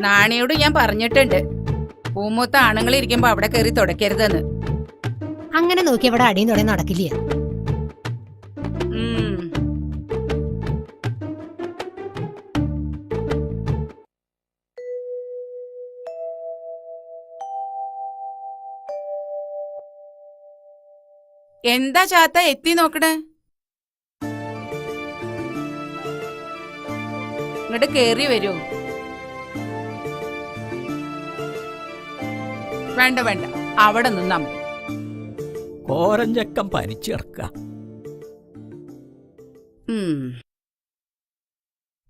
നാണിയോട് ഞാൻ പറഞ്ഞിട്ടുണ്ട്, പൂമൂത്ത ആണുങ്ങൾ ഇരിക്കുമ്പോ അവിടെ കയറി തുടക്കരുതെന്ന്. അങ്ങനെ നോക്കി അവിടെ അടിയും തുടങ്ങി നടക്കില്ല. എന്താ ചാത്ത എത്തി നോക്കണേ? ഇങ്ങോട്ട് കേറി വരൂ. വേണ്ട വേണ്ട, അവിടെ നിന്നാ മതി. കോരഞ്ചക്കം പനിച്ചു കിടക്ക.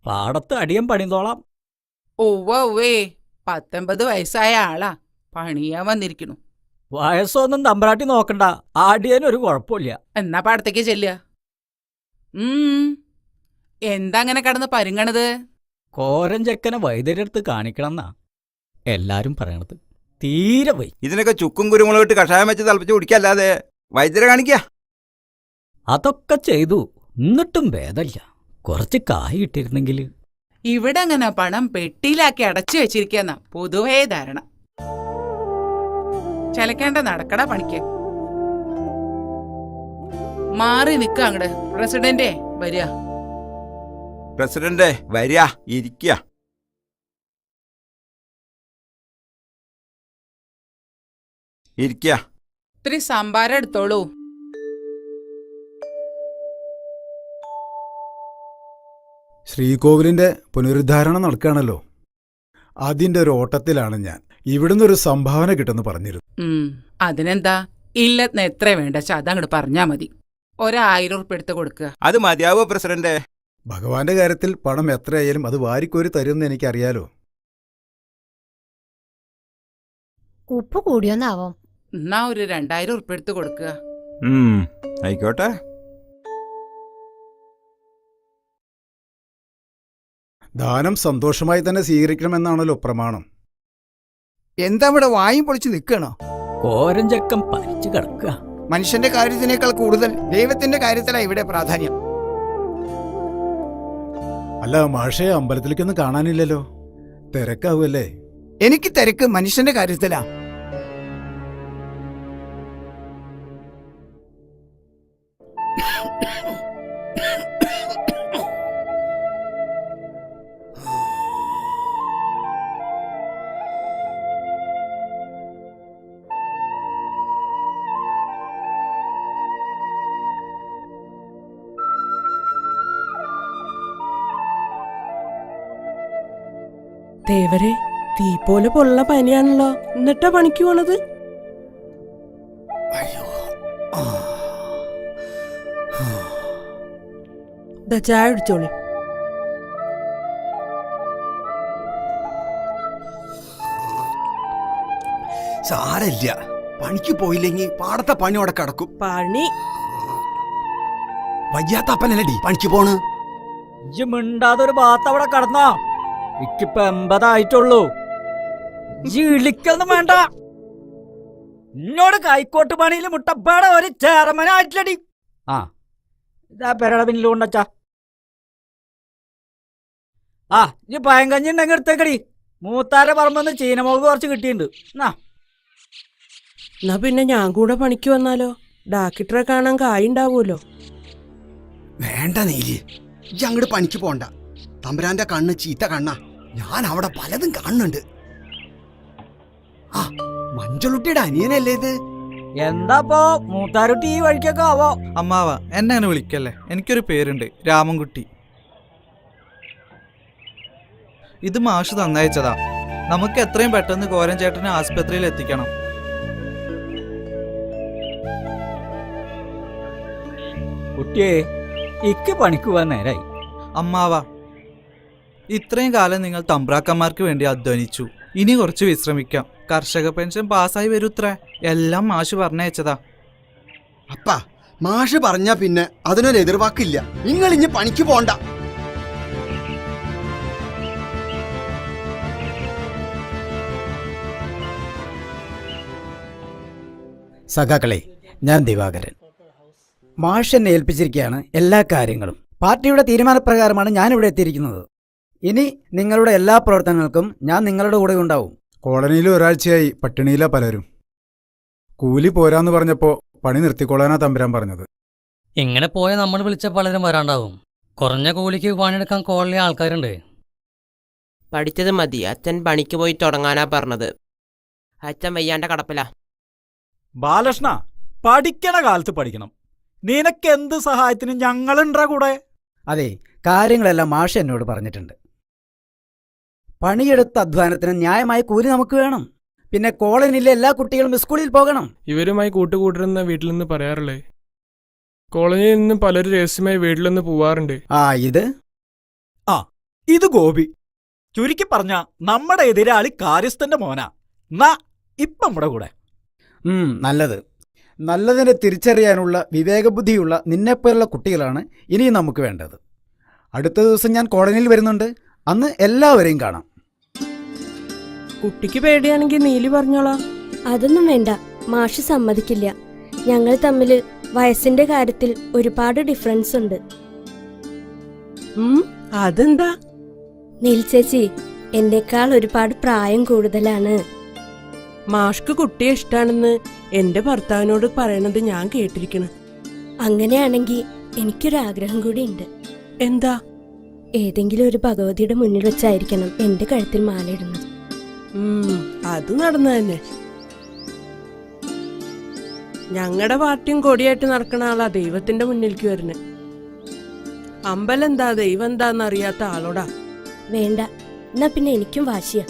പാടത്ത് അടിയം പണിതോളാം. ഉവ്വേ 19 വയസ്സായ ആളാ, പണിയാൻ വന്നിരിക്കണു. വയസ്സൊന്നും തമ്പ്രാട്ടി നോക്കണ്ട, ആടിയനൊരു കുഴപ്പമില്ല. എന്നാ പാടത്തേക്ക് ചെല്ലുക. എന്താ അങ്ങനെ കടന്ന് പരുങ്ങണത്? കോരഞ്ചക്കനെ വൈദ്യരെടുത്ത് കാണിക്കണമെന്നാ എല്ലാരും പറയണത്. തീരെ വൈ. ഇതിനൊക്കെ ചുക്കും കുരുമുളകിട്ട് കഷായം വെച്ച് തിളപ്പിച്ച് കുടിക്കല്ലാതെ വൈദ്യരെ കാണിക്ക. അതൊക്കെ ചെയ്തു, എന്നിട്ടും ഭേദമില്ല. കുറച്ച് കായ് ഇട്ടിരുന്നെങ്കിൽ. ഇവിടെ അങ്ങനെ പണം പെട്ടിയിലാക്കി അടച്ചു വെച്ചിരിക്കുന്ന പൊതുവേ ധാരണ. ചലക്കേണ്ട നടക്കട പണിക്ക്. മാറി നിക്ക അങ്ങട്. പ്രസിഡന്റേ വരിക. പ്രസിഡന്റ് വരിക, ഇരിക്കുക. ഇരിക്കുക. ഇത്തിരി സംഭാരം എടുത്തോളൂ. ശ്രീകോവിലിന്റെ പുനരുദ്ധാരണം നടക്കുകയാണല്ലോ, അതിന്റെ ഒരു ഓട്ടത്തിലാണ് ഞാൻ. ഇവിടുന്ന് ഒരു സംഭാവന കിട്ടുമെന്ന് പറഞ്ഞിരുന്നു. അതിനെന്താ, ഇല്ലെന്ന് എത്ര വേണ്ട അതങ്ങോട്ട് പറഞ്ഞാ മതി. 1000 ഉറുപ്പിക എടുത്ത് കൊടുക്കുക. അത് മതിയാവോ പ്രസിഡന്റ്? ഭഗവാന്റെ കാര്യത്തിൽ പണം എത്രയായാലും അത് വാരിക്കോരി തരുമെന്ന് എനിക്കറിയാലോ. ഉപ്പ് കൂടിയൊന്നാവോ? എന്നാ ഒരു 2000 ഉറുപ്പിക എടുത്ത് കൊടുക്കുക. ആയിക്കോട്ടെ. ദാനം സന്തോഷമായി തന്നെ സ്വീകരിക്കണമെന്നാണല്ലോ പ്രമാണം. എന്താ ഇവിടെ വായും പൊളിച്ച് നിൽക്കണോ? കോരഞ്ചക്കം പനിച്ചു കിടക്കുക. മനുഷ്യന്റെ കാര്യത്തിനേക്കാൾ കൂടുതൽ ദൈവത്തിന്റെ കാര്യത്തിലാണ് ഇവിടെ പ്രാധാന്യം. അല്ല മാഷേ, അമ്പലത്തിലേക്കൊന്നും കാണാനില്ലല്ലോ, തിരക്കാവുമല്ലേ? എനിക്ക് തിരക്ക് മനുഷ്യന്റെ കാര്യത്തിലാ. ദേവരെ, തീ പോലെ പൊള്ള പനിയാണല്ലോ, എന്നിട്ടാ പണിക്ക് പോണത്? ചായ അടിച്ചോളി. സാരല്ല, പണിക്ക് പോയില്ലെങ്കിൽ പാടത്തെ പണി അവിടെ കിടക്കും. പണി വയ്യാത്ത അപ്പനല്ലടി പണിക്ക് പോണ്. ഇജ്ജ് മിണ്ടാതൊരു ഭാഗത്ത് അവിടെ കടന്നോ. ഇക്കിപ്പ 80 ആയിട്ടുള്ളൂ. ഇളിക്കൊന്നും വേണ്ട. എന്നോട് കൈക്കോട്ട് പണിയിൽ മുട്ടപ്പാടെ ഒരു ചേർമനായിട്ടില്ലടി. ആ ഇതാ പെരട പിന്നിൽ കൊണ്ടച്ചാ. ആ ഇനി പയങ്കഞ്ഞി ഉണ്ടെങ്കിൽ എടുത്തേക്കടി. മൂത്താരെ പറമ്പെന്ന് ചീനമുളക് കുറച്ച് കിട്ടിയിട്ടുണ്ട്. എന്നാ പിന്നെ ഞാൻ കൂടെ പണിക്ക് വന്നാലോ? ഡാക്ടറെ കാണാൻ കായുണ്ടാവുമല്ലോ. വേണ്ട നീലി, ഇജ്ജ് അങ്ങോട്ട് പണിക്ക് പോണ്ട. തമ്പുരാന്റെ കണ്ണ് ചീത്ത കണ്ണാ. ഞാൻ അവിടെ പലതും കാണുന്നുണ്ട്. ആ മഞ്ചളുട്ടിയുടെ അനിയനല്ലേ ഇത്? എന്താപ്പോ മൂത്താരുട്ടി ഈ വഴിക്കൊക്കെ ആവോ? അമ്മാവ എന്നെ അങ്ങനെ വിളിക്കല്ലേ, എനിക്കൊരു പേരുണ്ട്, രാമൻകുട്ടി. ഇത് മാഷ് തന്നയച്ചതാ. നമുക്ക് എത്രയും പെട്ടെന്ന് കോരൻ ചേട്ടനെ ആസ്പത്രിയിൽ എത്തിക്കണം. കുട്ടിയെ, ഇക്ക് പണിക്ക് പോവാൻ നേരായി. അമ്മാവ, ഇത്രയും കാലം നിങ്ങൾ തമ്പ്രാക്കന്മാർക്ക് വേണ്ടി അധ്വാനിച്ചു. ഇനി കുറച്ച് വിശ്രമിക്കാം. കർഷക പെൻഷൻ പാസ്സായി വരൂത്രേ. എല്ലാം മാഷ് പറഞ്ഞയച്ചതാ. അപ്പ മാഷ് പറഞ്ഞാ പിന്നെ അതിനൊരു എതിർവാക്കില്ല. നിങ്ങൾ ഇനി പണിക്ക് പോണ്ട. സഖാക്കളെ, ഞാൻ ദിവാകരൻ. മാഷ് എന്നെ ഏൽപ്പിച്ചിരിക്കുകയാണ് എല്ലാ കാര്യങ്ങളും. പാർട്ടിയുടെ തീരുമാനപ്രകാരമാണ് ഞാനിവിടെ എത്തിയിരിക്കുന്നത്. ഇനി നിങ്ങളുടെ എല്ലാ പ്രവർത്തനങ്ങൾക്കും ഞാൻ നിങ്ങളുടെ കൂടെ ഉണ്ടാവും. കോളനിയിൽ ഒരാഴ്ചയായി പട്ടിണിയിലാ പലരും. കൂലി പോരാന്ന് പറഞ്ഞപ്പോ പണി നിർത്തിക്കൊള്ളാനാ തമ്പുരാൻ പറഞ്ഞത്. ഇങ്ങനെ പോയ നമ്മൾ വിളിച്ച പലരും വരാണ്ടാവും. കുറഞ്ഞ കൂലിക്ക് പണിയെടുക്കാൻ കോളനി ആൾക്കാരുണ്ട്. പഠിച്ചത് മതി, അച്ഛൻ പണിക്ക് പോയി തുടങ്ങാനാ പറഞ്ഞത്. അച്ഛൻ വയ്യാണ്ട കടപ്പിലാ. ബാലകൃഷ്ണ, പഠിക്കണ കാലത്ത് പഠിക്കണം. നിനക്ക് എന്ത് സഹായത്തിനും ഞങ്ങളുണ്ടാ കൂടെ. അതെ, കാര്യങ്ങളെല്ലാം മാഷ് എന്നോട് പറഞ്ഞിട്ടുണ്ട്. പണിയെടുത്ത അധ്വാനത്തിന് ന്യായമായ കൂലി നമുക്ക് വേണം. പിന്നെ കോളനിയിലെ എല്ലാ കുട്ടികളും സ്കൂളിൽ പോകണം. ഇവരുമായി കൂട്ടുകൂട്ടരെന്ന വീട്ടിൽ നിന്ന് പറയാറില്ലേ? കോളനിയിൽ നിന്ന് പലരും രഹസ്യമായി വീട്ടിൽ നിന്ന് പോവാറുണ്ട്. ഇത് ഗോപി. ചുരുക്കി പറഞ്ഞ നമ്മുടെ എതിരാളി കാര്യസ്ഥന്റെ മോനാ. ഇപ്പം നമ്മുടെ കൂടെ. നല്ലത്. നല്ലതിനെ തിരിച്ചറിയാനുള്ള വിവേകബുദ്ധിയുള്ള നിന്നെപ്പോലുള്ള കുട്ടികളാണ് ഇനി നമുക്ക് വേണ്ടത്. അടുത്ത ദിവസം ഞാൻ കോളനിയിൽ വരുന്നുണ്ട്. അന്ന് എല്ലാവരെയും കാണാം. കുട്ടിക്ക് പേടിയാണെങ്കിൽ നീലി പറഞ്ഞോളാം. അതൊന്നും വേണ്ട, മാഷ് സമ്മതിക്കില്ല. ഞങ്ങൾ തമ്മിൽ വയസ്സിന്റെ കാര്യത്തിൽ ഒരുപാട് ഡിഫറൻസ് ഉണ്ട്. അതെന്താ? നീൽ ചേച്ചി എന്നേക്കാൾ ഒരുപാട് പ്രായം കൂടുതലാണ്. മാഷ്ക്ക് കുട്ടിയെ ഇഷ്ടാണെന്ന് എന്റെ ഭർത്താവിനോട് പറയണത് ഞാൻ കേട്ടിരിക്കണ്. അങ്ങനെയാണെങ്കിൽ എനിക്കൊരാഗ്രഹം കൂടി ഉണ്ട്. എന്താ? ഏതെങ്കിലും ഒരു ഭഗവതിയുടെ മുന്നിൽ വെച്ചായിരിക്കണം എന്റെ കഴുത്തിൽ മാലയിടുന്നത്. അത് നടന്നു തന്നെ. ഞങ്ങളുടെ പാർട്ടിയും കൊടിയായിട്ട് നടക്കണ ആളാ ദൈവത്തിന്റെ മുന്നിലേക്ക് വരുന്നത്. അമ്പലം എന്താ ദൈവം എന്താന്നറിയാത്ത ആളോടാ. വേണ്ട, എന്നാ പിന്നെ എനിക്കും വാശിയാ.